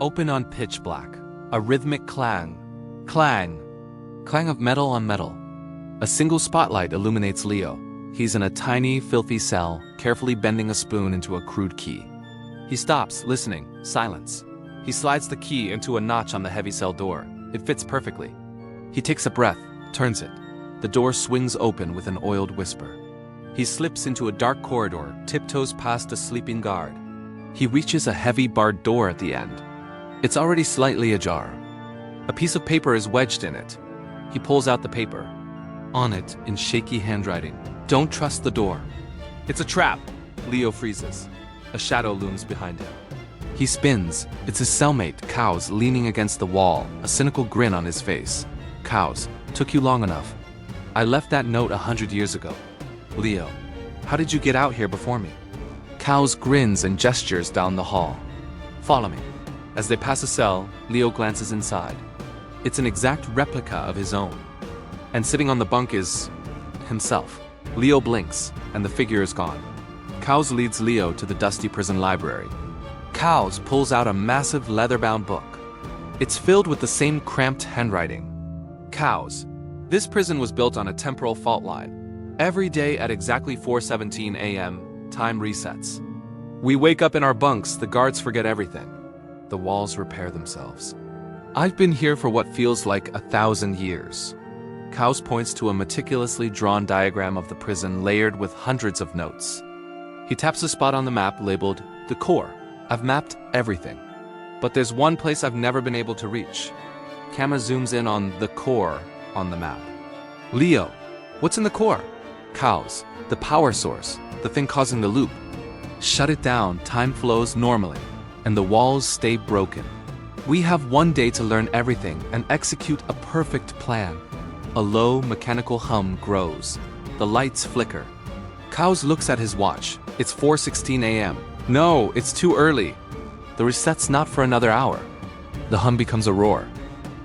Open on pitch black. A rhythmic clang. Clang. Clang of metal on metal. A single spotlight illuminates Leo. He's in a tiny, filthy cell, carefully bending a spoon into a crude key. He stops, listening. Silence. He slides the key into a notch on the heavy cell door. It fits perfectly. He takes a breath, turns it. The door swings open with an oiled whisper. He slips into a dark corridor, tiptoes past a sleeping guard. He reaches a heavy barred door at the end. It's already slightly ajar. A piece of paper is wedged in it. He pulls out the paper. On it, in shaky handwriting, "Don't trust the door." It's a trap. Leo freezes. A shadow looms behind him. He spins. It's his cellmate, Kaos, leaning against the wall, a cynical grin on his face. "Kaos, took you long enough. I left that note 100 years ago." "Leo, how did you get out here before me?" Kaos grins and gestures down the hall. "Follow me." As they pass a cell, Leo glances inside. It's an exact replica of his own. And sitting on the bunk is himself. Leo blinks, and the figure is gone. Kaos leads Leo to the dusty prison library. Kaos pulls out a massive leather-bound book. It's filled with the same cramped handwriting. Kaos. This prison was built on a temporal fault line. Every day at exactly 4:17 a.m., time resets. We wake up in our bunks, the guards forget everything. The walls repair themselves. I've been here for what feels like 1,000 years. Kaos points to a meticulously drawn diagram of the prison layered with hundreds of notes. He taps a spot on the map labeled the core. I've mapped everything. But there's one place I've never been able to reach. Camera zooms in on the core on the map. "Leo, what's in the core?" "Kaos, the power source, the thing causing the loop. Shut it down, time flows normally, and the walls stay broken. We have one day to learn everything and execute a perfect plan." A low, mechanical hum grows. The lights flicker. Kaos looks at his watch. It's 4:16 a.m. No, it's too early. The reset's not for another hour. The hum becomes a roar.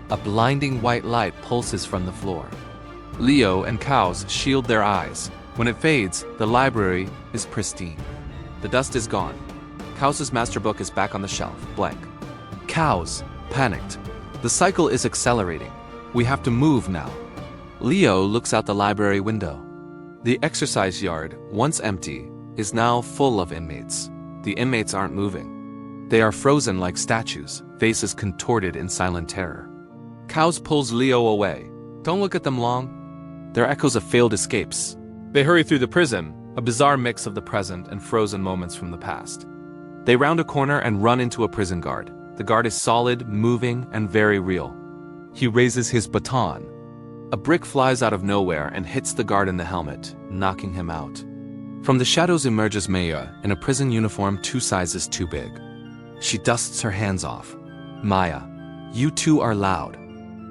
A blinding white light pulses from the floor. Leo and Kaos shield their eyes. When it fades, the library is pristine. The dust is gone. Kaos's master book is back on the shelf, blank. Kaos, panicked. The cycle is accelerating. We have to move now. Leo looks out the library window. The exercise yard, once empty, is now full of inmates. The inmates aren't moving. They are frozen like statues, faces contorted in silent terror. Kaos pulls Leo away. "Don't look at them long." They're echoes of failed escapes. They hurry through the prison, a bizarre mix of the present and frozen moments from the past. They round a corner and run into a prison guard. The guard is solid, moving, and very real. He raises his baton. A brick flies out of nowhere and hits the guard in the helmet, knocking him out. From the shadows emerges Maya, in a prison uniform 2 sizes too big. She dusts her hands off. "Maya, you two are loud.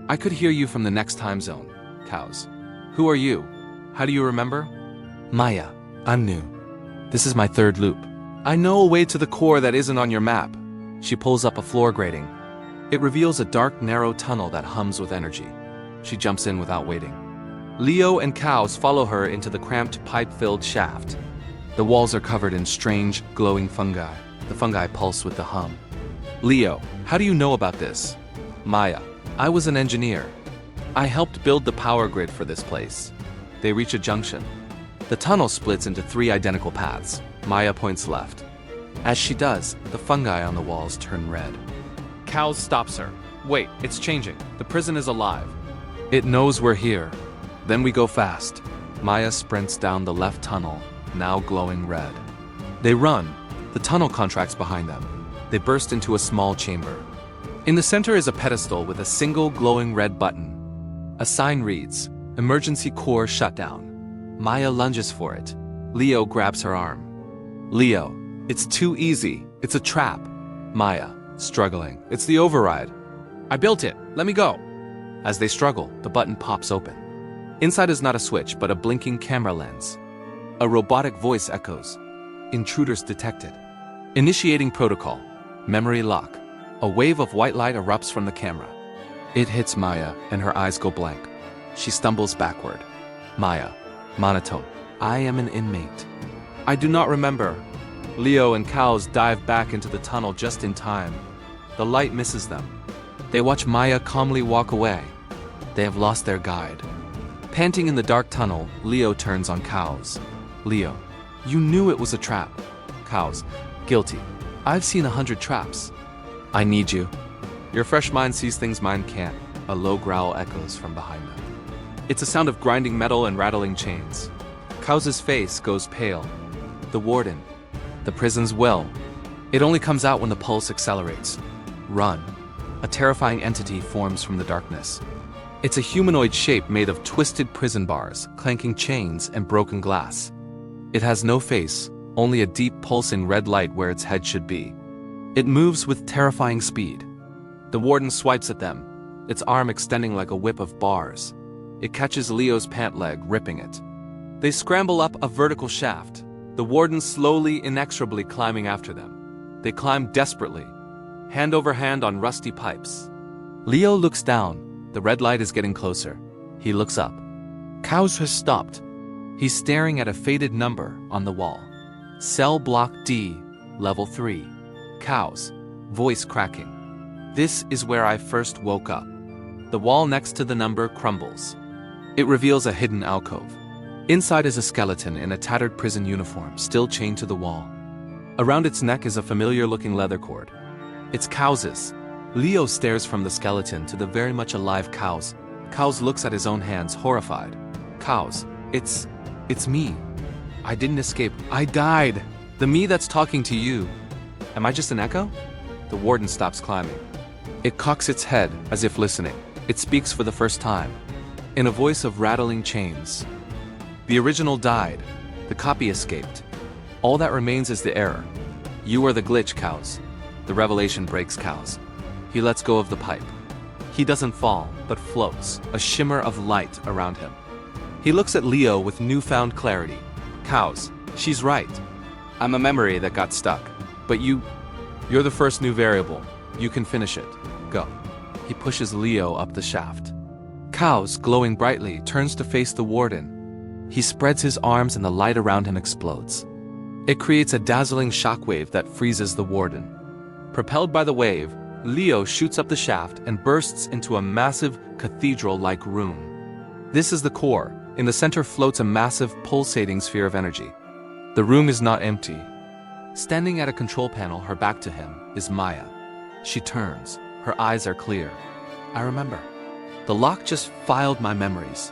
I could hear you from the next time zone." Kaos. "Who are you? How do you remember?" "Maya, I'm new. This is my 3rd loop. I know a way to the core that isn't on your map." She pulls up a floor grating. It reveals a dark, narrow tunnel that hums with energy. She jumps in without waiting. Leo and Kaos follow her into the cramped, pipe-filled shaft. The walls are covered in strange, glowing fungi. The fungi pulse with the hum. "Leo, how do you know about this?" "Maya, I was an engineer. I helped build the power grid for this place." They reach a junction. The tunnel splits into 3 identical paths. Maya points left. As she does, the fungi on the walls turn red. Kaos stops her. "Wait, it's changing. The prison is alive." "It knows we're here." Then we go fast. Maya sprints down the left tunnel, now glowing red. They run. The tunnel contracts behind them. They burst into a small chamber. In the center is a pedestal with a single glowing red button. A sign reads, "Emergency core shutdown." Maya lunges for it. Leo grabs her arm. "Leo, it's too easy. It's a trap." Maya, struggling. "It's the override." "I built it. Let me go." As they struggle, the button pops open. Inside is not a switch, but a blinking camera lens. A robotic voice echoes. "Intruders detected. Initiating protocol. Memory lock." A wave of white light erupts from the camera. It hits Maya, and her eyes go blank. She stumbles backward. Maya, monotone. "I am an inmate. I do not remember." Leo and Kaos dive back into the tunnel just in time. The light misses them. They watch Maya calmly walk away. They have lost their guide. Panting in the dark tunnel, Leo turns on Kaos. Leo, you knew it was a trap. Kaos, guilty. I've seen 100 traps. I need you. Your fresh mind sees things mine can't. A low growl echoes from behind them. It's a sound of grinding metal and rattling chains. Kaos's face goes pale. The warden. The prison's will. It only comes out when the pulse accelerates. Run. A terrifying entity forms from the darkness. It's a humanoid shape made of twisted prison bars, clanking chains, and broken glass. It has no face, only a deep pulsing red light where its head should be. It moves with terrifying speed. The warden swipes at them, its arm extending like a whip of bars. It catches Leo's pant leg, ripping it. They scramble up a vertical shaft, the warden slowly, inexorably climbing after them. They climb desperately, hand over hand on rusty pipes. Leo looks down. The red light is getting closer. He looks up. Kaos has stopped. He's staring at a faded number on the wall. Cell block D, level 3. Kaos, voice cracking. This is where I first woke up. The wall next to the number crumbles. It reveals a hidden alcove. Inside is a skeleton in a tattered prison uniform, still chained to the wall. Around its neck is a familiar-looking leather cord. It's Kaos's. Leo stares from the skeleton to the very much alive Kaos. Kaos looks at his own hands, horrified. Kaos, it's me. I didn't escape. I died. The me that's talking to you. Am I just an echo? The warden stops climbing. It cocks its head as if listening. It speaks for the first time. In a voice of rattling chains. The original died. The copy escaped. All that remains is the error. You are the glitch, Kaos. The revelation breaks Kaos. He lets go of the pipe. He doesn't fall, but floats, a shimmer of light around him. He looks at Leo with newfound clarity. Kaos, she's right. I'm a memory that got stuck. But you're the first new variable. You can finish it. Go. He pushes Leo up the shaft. Kaos, glowing brightly, turns to face the warden. He spreads his arms and the light around him explodes. It creates a dazzling shockwave that freezes the warden. Propelled by the wave, Leo shoots up the shaft and bursts into a massive cathedral-like room. This is the core. In the center floats a massive, pulsating sphere of energy. The room is not empty. Standing at a control panel, her back to him, is Maya. She turns. Her eyes are clear. I remember. The lock just filed my memories.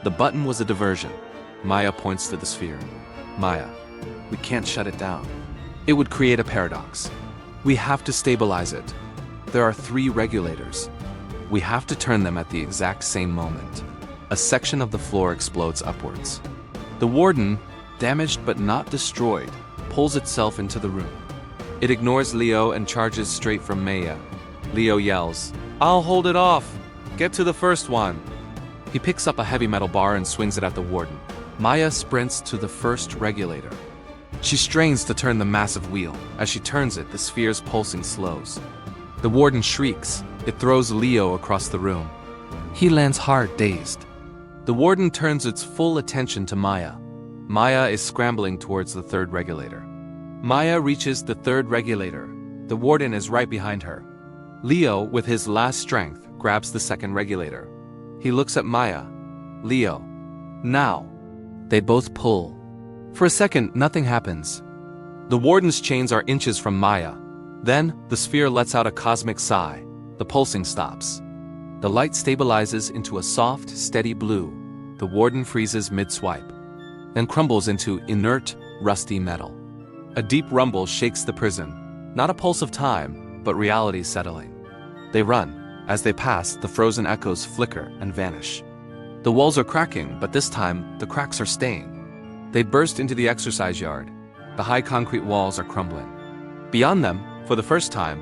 The button was a diversion. Maya points to the sphere. Maya, we can't shut it down. It would create a paradox. We have to stabilize it. There are 3 regulators. We have to turn them at the exact same moment. A section of the floor explodes upwards. The warden, damaged but not destroyed, pulls itself into the room. It ignores Leo and charges straight for Maya. Leo yells, "I'll hold it off! Get to the first one!" He picks up a heavy metal bar and swings it at the warden. Maya sprints to the first regulator. She strains to turn the massive wheel. As she turns it, the sphere's pulsing slows. The warden shrieks. It throws Leo across the room. He lands hard, dazed. The warden turns its full attention to Maya. Maya is scrambling towards the 3rd regulator. Maya reaches the 3rd regulator. The warden is right behind her. Leo, with his last strength, grabs the 2nd regulator. He looks at Maya. Leo. Now. They both pull. For a second, nothing happens. The warden's chains are inches from Maya. Then, the sphere lets out a cosmic sigh. The pulsing stops. The light stabilizes into a soft, steady blue. The warden freezes mid-swipe, then crumbles into inert, rusty metal. A deep rumble shakes the prison. Not a pulse of time, but reality settling. They run. As they pass, the frozen echoes flicker and vanish. The walls are cracking, but this time, the cracks are staying. They burst into the exercise yard. The high concrete walls are crumbling. Beyond them, for the first time,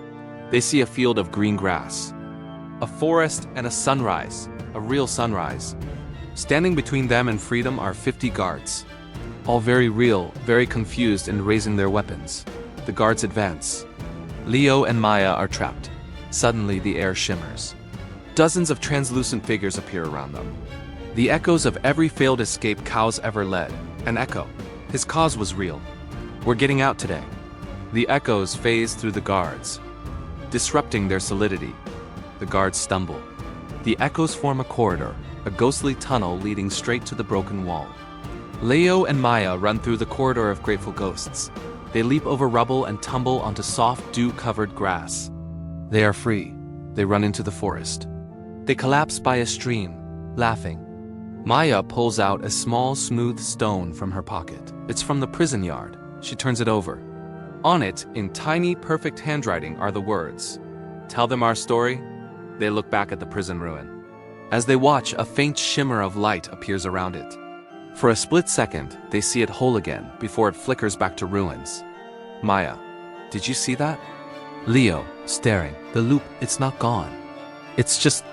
they see a field of green grass. A forest and a sunrise, a real sunrise. Standing between them and freedom are 50 guards. All very real, very confused and raising their weapons. The guards advance. Leo and Maya are trapped. Suddenly the air shimmers. Dozens of translucent figures appear around them. The echoes of every failed escape Kaos ever led. An echo. His cause was real. We're getting out today. The echoes phase through the guards. disrupting their solidity. The guards stumble. The echoes form a corridor, a ghostly tunnel leading straight to the broken wall. Leo and Maya run through the corridor of grateful ghosts. They leap over rubble and tumble onto soft, dew-covered grass. They are free. They run into the forest. They collapse by a stream, laughing. Maya pulls out a small, smooth stone from her pocket. It's from the prison yard. She turns it over. On it, in tiny, perfect handwriting, are the words, "Tell them our story." They look back at the prison ruin. As they watch, a faint shimmer of light appears around it. For a split second, they see it whole again before it flickers back to ruins. Maya, did you see that? Leo, staring. The loop, it's not gone. It's just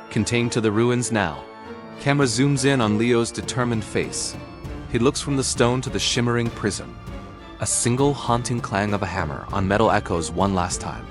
contained to the ruins now. Camera zooms in on Leo's determined face. He looks from the stone to the shimmering prison. A single haunting clang of a hammer on metal echoes one last time.